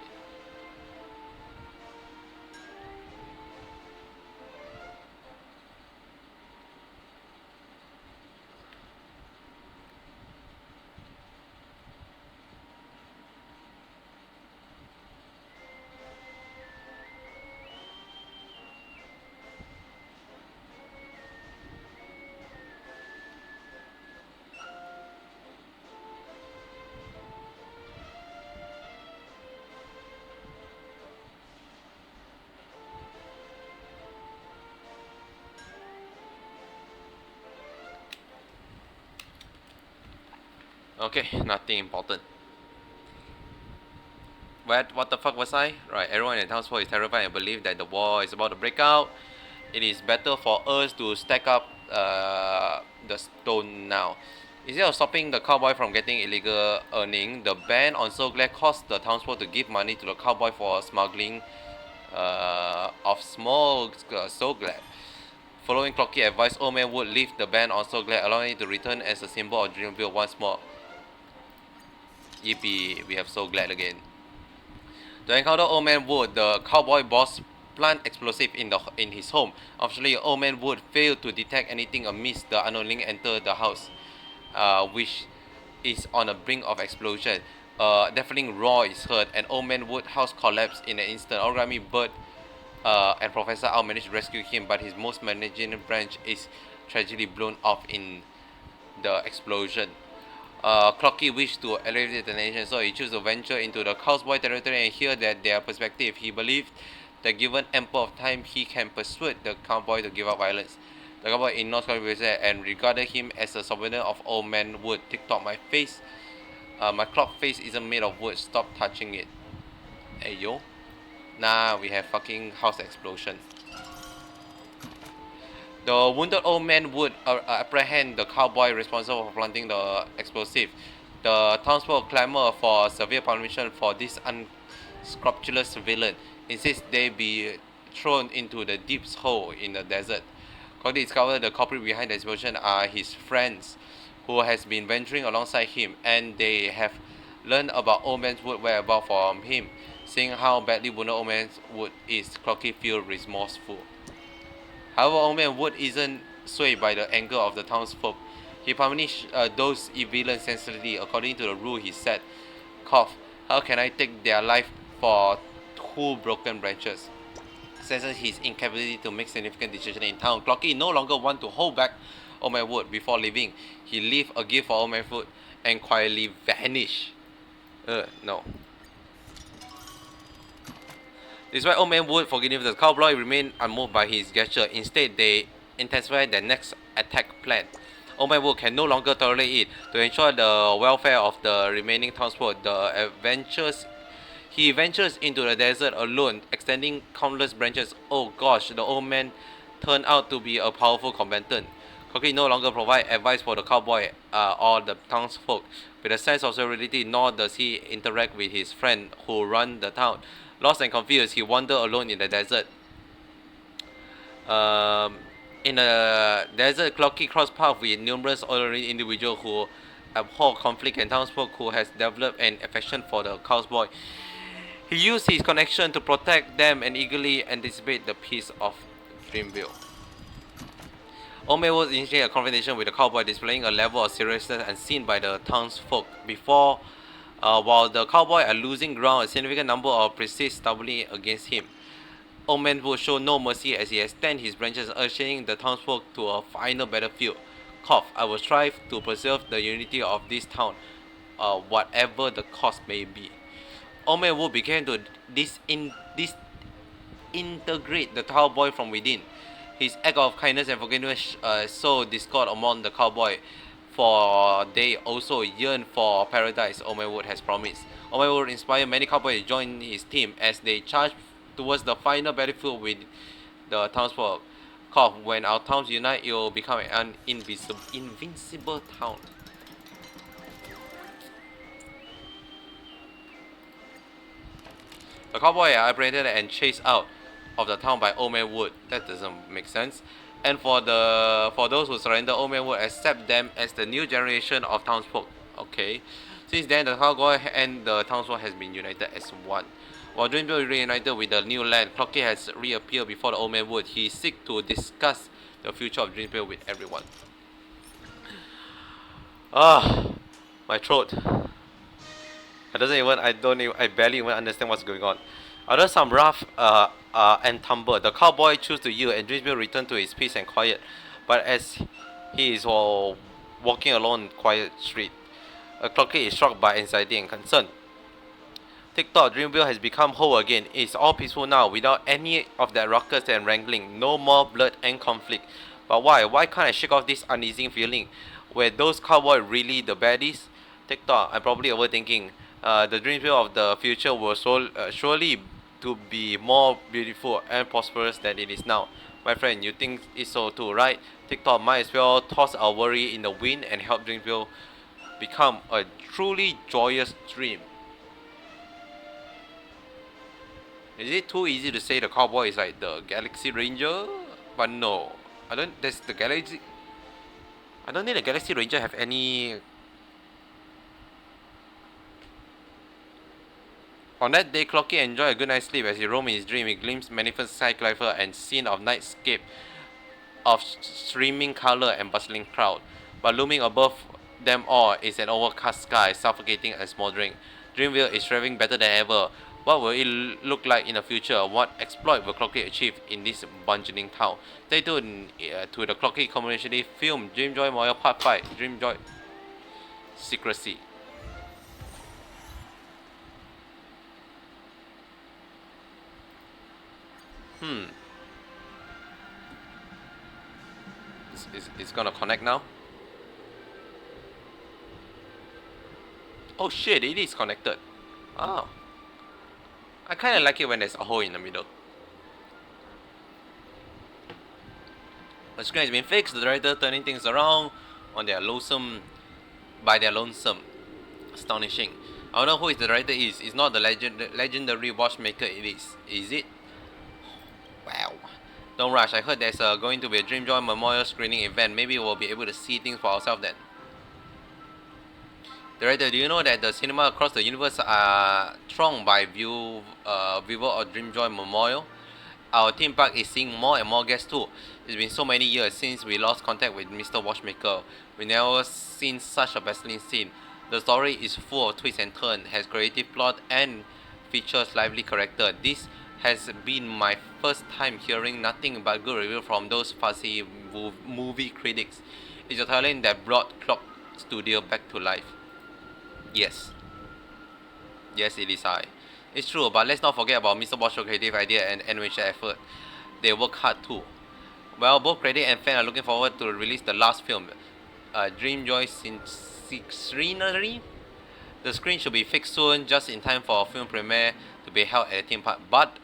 Okay, nothing important. What the fuck was I? Right, everyone in the townsfolk is terrified and believe that the war is about to break out. It is better for us to stack up the stone now. Instead of stopping the cowboy from getting illegal earning, the ban on So Glad caused the townsfolk to give money to the cowboy for smuggling of small So Glad. Following Clocky advice, old man would lift the ban on So Glad, allowing it to return as a symbol of Dreamville once more. Yippee, we have So Glad again. To encounter Old Man Wood, the cowboy boss plant explosive in his home. Unfortunately, Old Man Wood failed to detect anything amiss. The unknown link entered the house, which is on the brink of explosion. Deafening roar is heard, and Old Man Wood house collapsed in an instant. Origami Bird and Professor Owl managed to rescue him, but his most managing branch is tragically blown off in the explosion. Clocky wished to alleviate the nation, so he chose to venture into the cowboy territory and hear their perspective. He believed that given ample of time, he can persuade the cowboy to give up violence. The cowboy ignored Clock's and regarded him as a subordinate of Old Man Wood. TikTok, my clock face isn't made of wood. Stop touching it. Hey yo. Nah, we have fucking house explosion. The wounded old man would apprehend the cowboy responsible for planting the explosive. The townsfolk clamor for severe punishment for this unscrupulous villain, insist they be thrown into the deep hole in the desert. Cody discovered the culprit behind the explosion are his friends, who has been venturing alongside him, and they have learned about Old Man's Wood whereabouts from him. Seeing how badly wounded Old Man's Wood is, Clocky feels remorseful. However, Old Man Wood isn't swayed by the anger of the townsfolk. He punished those villains sensitively according to the rule he set. Cough, how can I take their life for 2 broken branches? Senses his incapability to make significant decisions in town. Clocky no longer want to hold back Old Man Wood before leaving. He leave a gift for Old Man Wood and quietly vanish. No. Despite Old Man Wood forgiving the cowboy remained unmoved by his gesture. Instead, they intensified their next attack plan. Old Man Wood can no longer tolerate it. To ensure the welfare of the remaining townsfolk, he ventures into the desert alone, extending countless branches. Oh gosh, the old man turned out to be a powerful combatant. Cocky no longer provides advice for the cowboy or the townsfolk. With a sense of serenity, nor does he interact with his friend who run the town. Lost and confused, he wanders alone in the desert. In the desert, Clocky crossed paths with numerous ordinary individuals who abhor conflict and townsfolk who has developed an affection for the cowboy. He used his connection to protect them and eagerly anticipate the peace of Dreamville. Ome was initiating a confrontation with the cowboy, displaying a level of seriousness unseen by the townsfolk. While the cowboy are losing ground, a significant number of persist stubbornly against him. Old Man will show no mercy as he extends his branches, ushering the townsfolk to a final battlefield. Cough, I will strive to preserve the unity of this town, whatever the cost may be. Old Man Wu began to disintegrate the cowboy from within. His act of kindness and forgiveness sowed discord among the cowboy, for they also yearn for paradise Old Man Wood has promised. Old Man Wood inspired many cowboys to join his team as they charged towards the final battlefield with the townsfolk. Cough, when our towns unite, it will become an invincible town. The cowboy are apprehended and chased out of the town by Old Man Wood. That doesn't make sense. And for those who surrender, Old Man Wood accept them as the new generation of townsfolk. Okay. Since then, the cowboy and the townsfolk has been united as one. While Dreamville is reunited with the new land, Clocky has reappeared before the Old Man Wood. He seeks to discuss the future of Dreamville with everyone. My throat. I barely even understand what's going on. After some rough and tumble, the cowboy chooses to yield and Dreamville returns to his peace and quiet. But as he is walking along quiet street, Clocky is struck by anxiety and concern. TikTok, Dreamville has become whole again. It's all peaceful now, without any of that ruckus and wrangling. No more blood and conflict. But why? Why can't I shake off this uneasy feeling? Were those cowboys really the baddies? TikTok, I'm probably overthinking. The Dreamville of the future will surely to be more beautiful and prosperous than it is now. My friend, you think it's so too, right? TikTok might as well toss our worry in the wind and help Dreamville become a truly joyous dream. Is it too easy to say the cowboy is like the Galaxy Ranger? But no, I don't. There's the Galaxy. I don't think the Galaxy Ranger have any. On that day, Clocky enjoyed a good night's sleep as he roamed in his dream. He glimpsed magnificent skyclifer and scene of nightscape of streaming color and bustling crowd. But looming above them all is an overcast sky, suffocating and smoldering. Dreamville is thriving better than ever. What will it look like in the future? What exploit will Clocky achieve in this burgeoning town? Stay tuned to the Clocky commercially film Dreamjoy Moya Part 5, Dreamjoy Secrecy. It's gonna connect now. Oh shit, it is connected. Oh. I kinda like it when there's a hole in the middle. The screen has been fixed. The director turning things around on their lonesome, by their lonesome. Astonishing. I don't know who is the director is. It's not the legendary watchmaker. It is. Is it? Wow. Don't rush. I heard there's going to be a Dreamjoy Memorial screening event. Maybe we'll be able to see things for ourselves then. Director, do you know that the cinema across the universe are thronged by viewer of Dreamjoy Memorial? Our theme park is seeing more and more guests too. It's been so many years since we lost contact with Mr. Watchmaker. We never seen such a bustling scene. The story is full of twists and turns, has creative plot and features lively character. This has been my first time hearing nothing but good review from those fussy movie critics. It's a talent that brought Clock Studio back to life. Yes. Yes, it is I. It's true, but let's not forget about Mr. Bosch's creative idea and animation effort. They work hard too. Well, both critic and fan are looking forward to release the last film, Dreamjoy Scenery. The screen should be fixed soon, just in time for a film premiere to be held at the theme park. But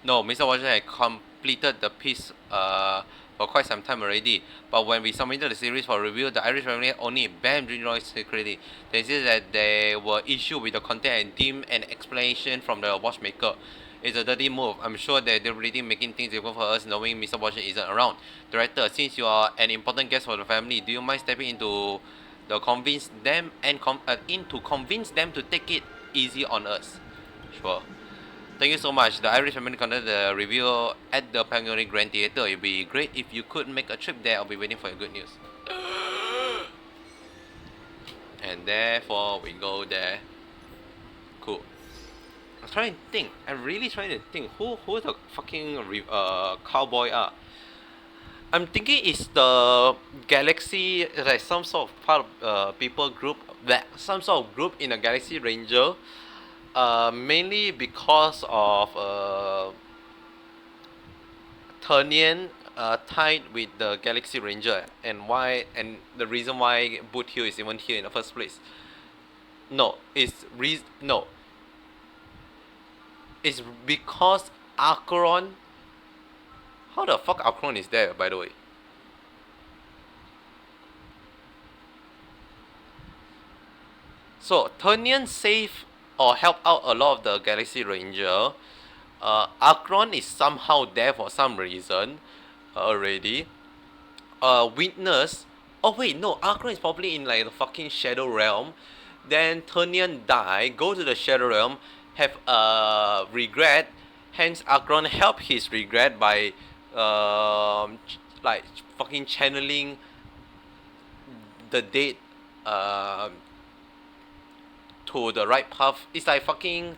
no, Mr. Watcher had completed the piece for quite some time already. But when we submitted the series for review, the Irish family only banned Dreamjoy's security. They said that there were issues with the content and deemed an explanation from the watchmaker. It's a dirty move. I'm sure that they're really making things difficult for us knowing Mr. Watcher isn't around. Director, since you are an important guest for the family, do you mind stepping into the convince them to take it easy on us? Sure. Thank you so much. The Irish family conducted the review at the Penguin Grand Theatre. It'd be great if you could make a trip there. I'll be waiting for your good news. And therefore, we go there. Cool. I'm trying to think. I'm really trying to think. Who the fucking cowboy are? I'm thinking it's the Galaxy, like some sort of part of people group, that some sort of group in a Galaxy Ranger. Mainly because of Turnian tied with the Galaxy Ranger, and the reason why Boot Hill is even here in the first place. No, it's because Acheron. How the fuck Acheron is there, by the way? So Turnian saved or help out a lot of the Galaxy Ranger. Acheron is somehow there for some reason already. Witness. Oh wait, no, Acheron is probably in like the fucking Shadow Realm. Then Turnian die, go to the Shadow Realm, have regret. Hence Acheron help his regret by like fucking channeling the dead to the right path. It's like fucking,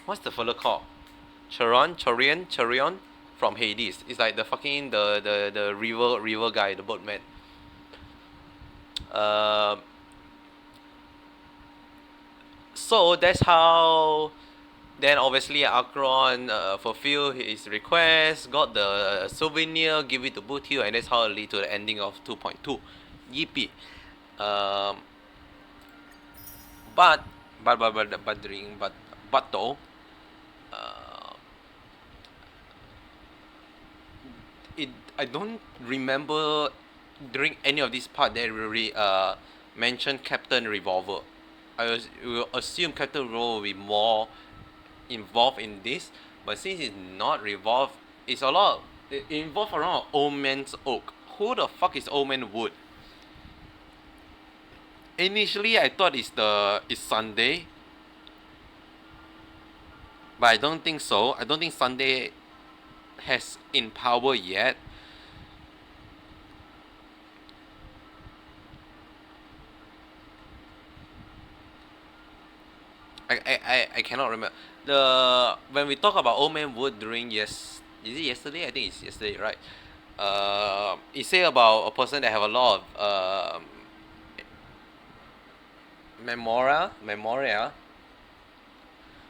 what's the fella called? Chorion from Hades. It's like the fucking the river guy, the boatman. So that's how. Then obviously Acheron fulfilled his request, got the souvenir, give it to Boot Hill, and that's how it lead to the ending of 2.2. Yippee. But though, I don't remember during any of this part they really mentioned Captain Revolver. I will assume Captain Revolver will be more involved in this, but since it's not revolved, it's a lot. It involved around Old Man's Oak. Who the fuck is Old Man Wood? Initially, I thought it's Sunday, but I don't think so. I don't think Sunday has in power yet. I cannot remember. When we talk about Old Man Wood during is it yesterday? I think it's yesterday, right? It say about a person that have a lot of memoria.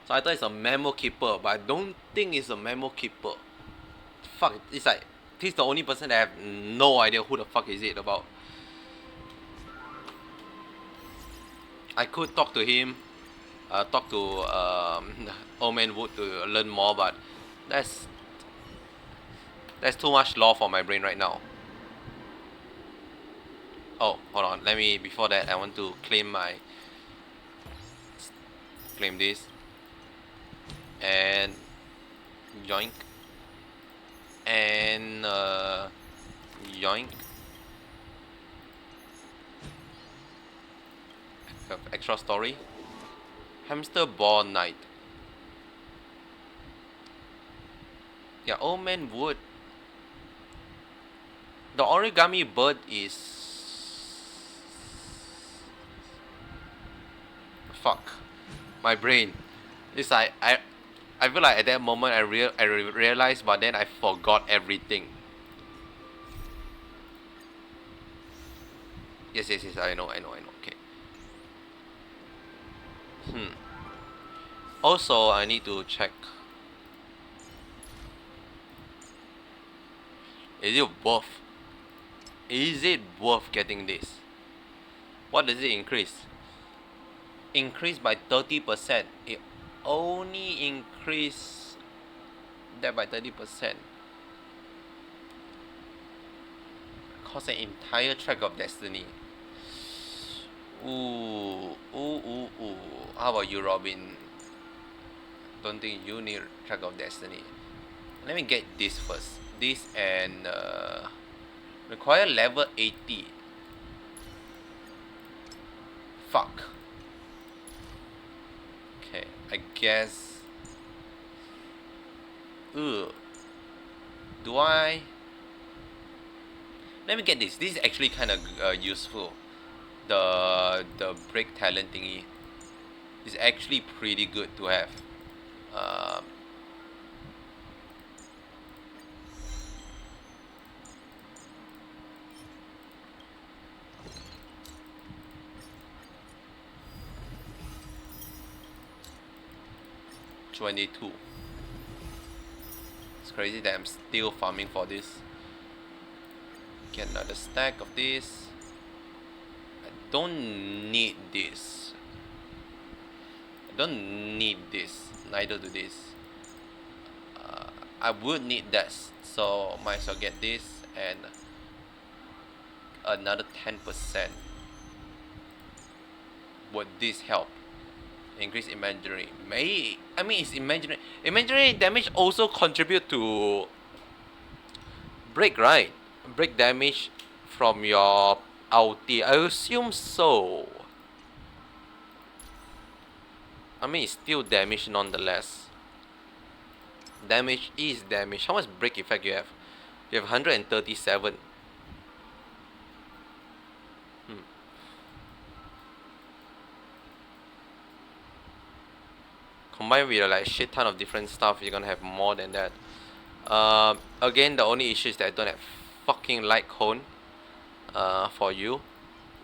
So I thought it's a memo keeper, but I don't think it's a memo keeper. Fuck, it's like he's the only person that I have no idea who the fuck is it about. I could talk to him, talk to Old Man Wood to learn more, but That's too much law for my brain right now. Oh, hold on. Let me. Before that, I want to claim this and yoink and yoink. Have extra story. Hamster ball night. Yeah, old man wood. The origami bird is fuck. My brain. It's like I feel like at that moment I realized, but then I forgot everything. Yes, yes, yes. I know. Okay. Also, I need to check. Is it worth? Is it worth getting this? What does it increase? Increase by 30%. It only increase that by 30%. Cause an entire track of destiny. Ooh. How about you, Robin? Don't think you need track of destiny. Let me get this first. This and require level 80. Fuck. Okay, I guess. Ugh. Do I? Let me get this. This is actually kind of useful. The break talent thingy is actually pretty good to have. Um, 22. It's crazy that I'm still farming for this. Get another stack of this. I don't need this. I don't need this. Neither do this. I would need that, so might as well get this and another 10%. Would this help? Increase imaginary. I mean it's imaginary. Imaginary damage also contribute to break, right? Break damage from your ulti. I assume so. I mean it's still damage nonetheless. Damage is damage. How much break effect you have? You have 137. Combined with like shit ton of different stuff, you're gonna have more than that. Again, the only issue is that I don't have fucking light cone for you.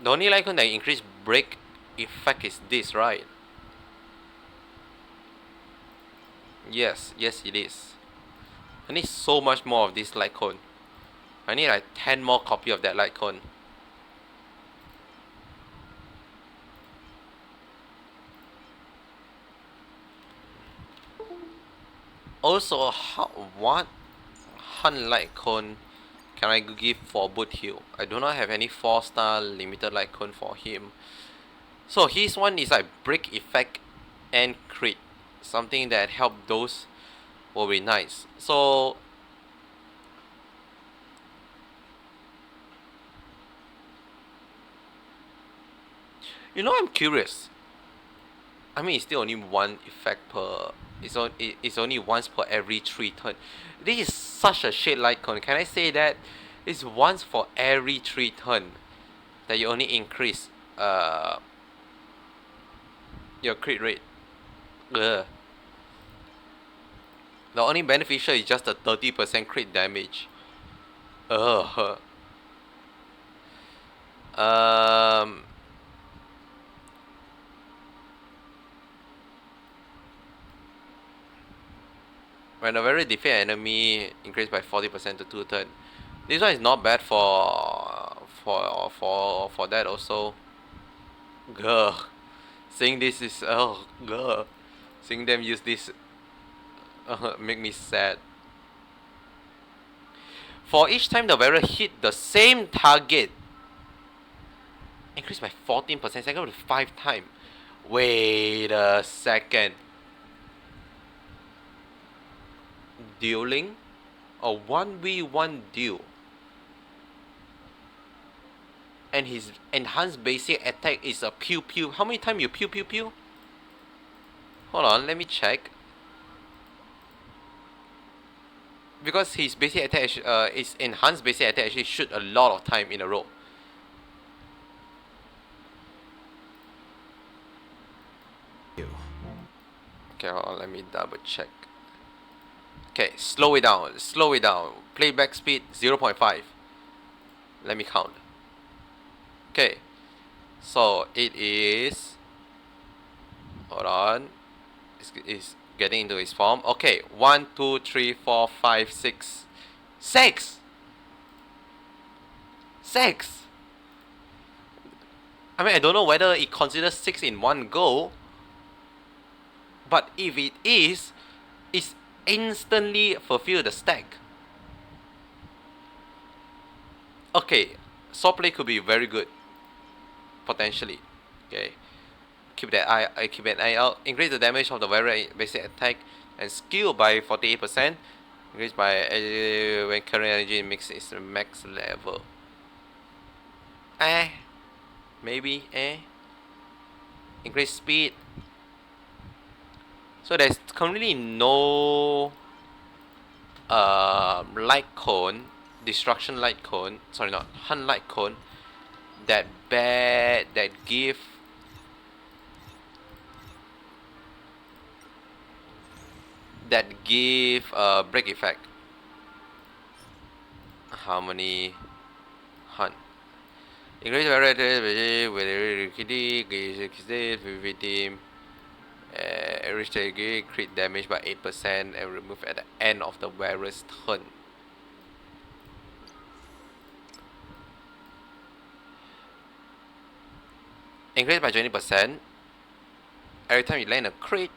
The only light cone that increase break effect is this, right? Yes, it is. I need so much more of this light cone. I need like 10 more copy of that light cone. Also, what Hun light cone can I give for Boot Hill? I do not have any 4-star limited light cone for him. So his one is like break effect and crit. Something that help those will be nice. So I'm curious. I mean, it's still only one effect per. It's only once per every 3 turn. This is such a shit icon. Can I say that? It's once for every 3 turn that you only increase your crit rate. Ugh. The only beneficial is just the 30% crit damage. Ugh. When a very defeat enemy increased by 40% to 2 turn. This one is not bad for that also. Gah. Seeing this is Seeing them use this Make me sad. For each time the barrier hit the same target, increase by 14%, second to 5 times. Wait a second. Dueling? A 1v1 duel. And his enhanced basic attack is a pew pew. How many times you pew pew pew? Hold on, let me check. Because his basic attack, his enhanced basic attack actually shoot a lot of time in a row. Okay, hold on, let me double check. Okay, slow it down, slow it down. Playback speed 0.5. Let me count. Okay, so it is. Hold on, it's getting into its form. Okay, 1, 2, 3, 4, 5, 6, 6. 6. I mean, I don't know whether it considers 6 in one go, but if it is, it's instantly fulfill the stack. Okay, swordplay could be very good, potentially. Okay, keep an eye out. Increase the damage of the very basic attack and skill by 48%. Increase by when current energy mix is max level. Maybe increase speed. So there's currently no light cone, destruction light cone, sorry, not hunt light cone, that give break effect. How many hunt? Increase variety with team. Reach the crit damage by 8% and remove at the end of the wearer's turn. Increase by 20%. Every time you land a crit,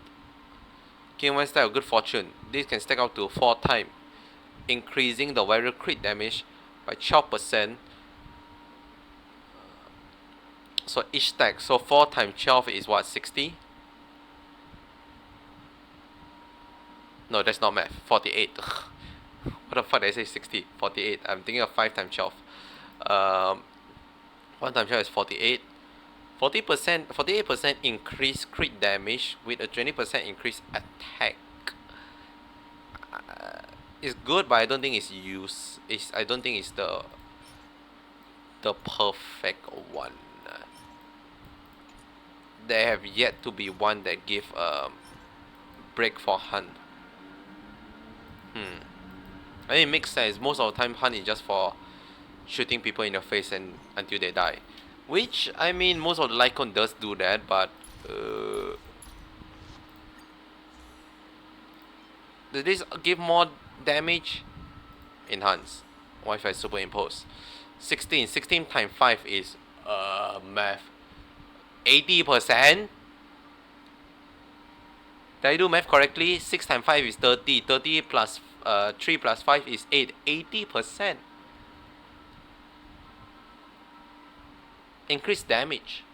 gain 1 stack of good fortune. This can stack up to 4 times, increasing the wearer crit damage by 12%. So each stack, so 4 times 12 is what, 60? No, that's not math. 48. What the fuck did I say 60? 48. I'm thinking of 5 times 12. 1 times 12 is 48. 48% increase crit damage with a 20% increase attack. It's good, but I don't think it's I don't think it's the perfect one. There have yet to be one that give break for hunt. I mean, it makes sense. Most of the time, hunt is just for shooting people in the face and until they die. Which, I mean, most of the Lycon does do that, but does this give more damage? Enhance. Wi-Fi superimpose. 16 times 5 is math. 80%? Did I do math correctly? 6 times 5 is 30. 30 plus 3 plus 5 is 8. 80%. Increased damage.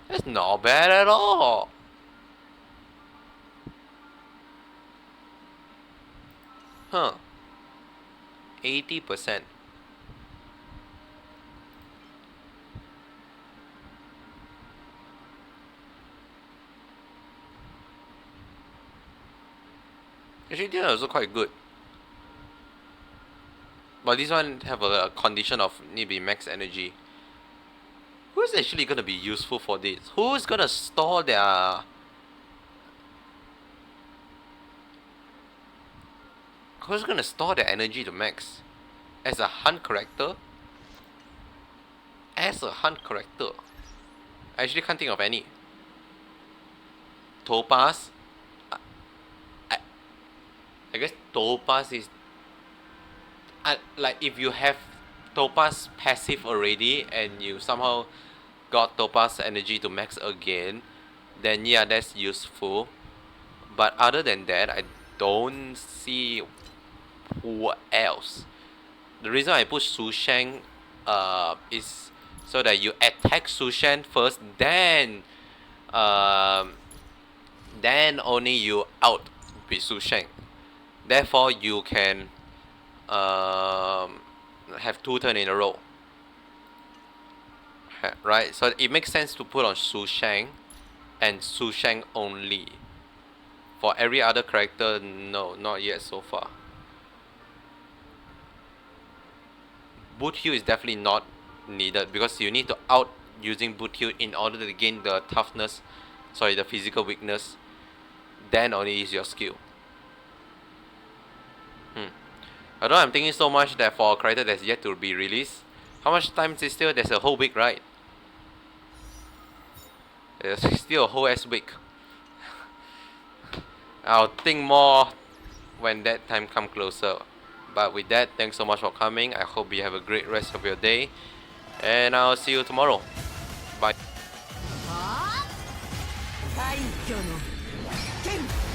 That's not bad at all. Huh. 80%. Actually, this one also quite good. But this one have a condition of need to be max energy. Who's actually gonna be useful for this? Who's gonna store their... Who's gonna store their energy to max? As a hunt character? As a hunt character? I actually can't think of any. Topaz? I guess Topaz is... like if you have Topaz passive already and you somehow got Topaz energy to max again, then yeah, that's useful. But other than that, I don't see who else. The reason I push Su Sheng is so that you attack Su Sheng first, um, then only you out with Su Sheng. Therefore, you can um, have 2 turns in a row. Right? So it makes sense to put on Su Sheng and Su Sheng only. For every other character, no, not yet so far. Boot heal is definitely not needed because you need to out using boot heal in order to gain the toughness, sorry, the physical weakness. Then only use your skill. Although I'm thinking so much that for a character that's yet to be released, how much time is still? There's a whole week, right? There's still a whole ass week. I'll think more when that time comes closer. But with that, thanks so much for coming. I hope you have a great rest of your day. And I'll see you tomorrow. Bye. はあ、快挙の剣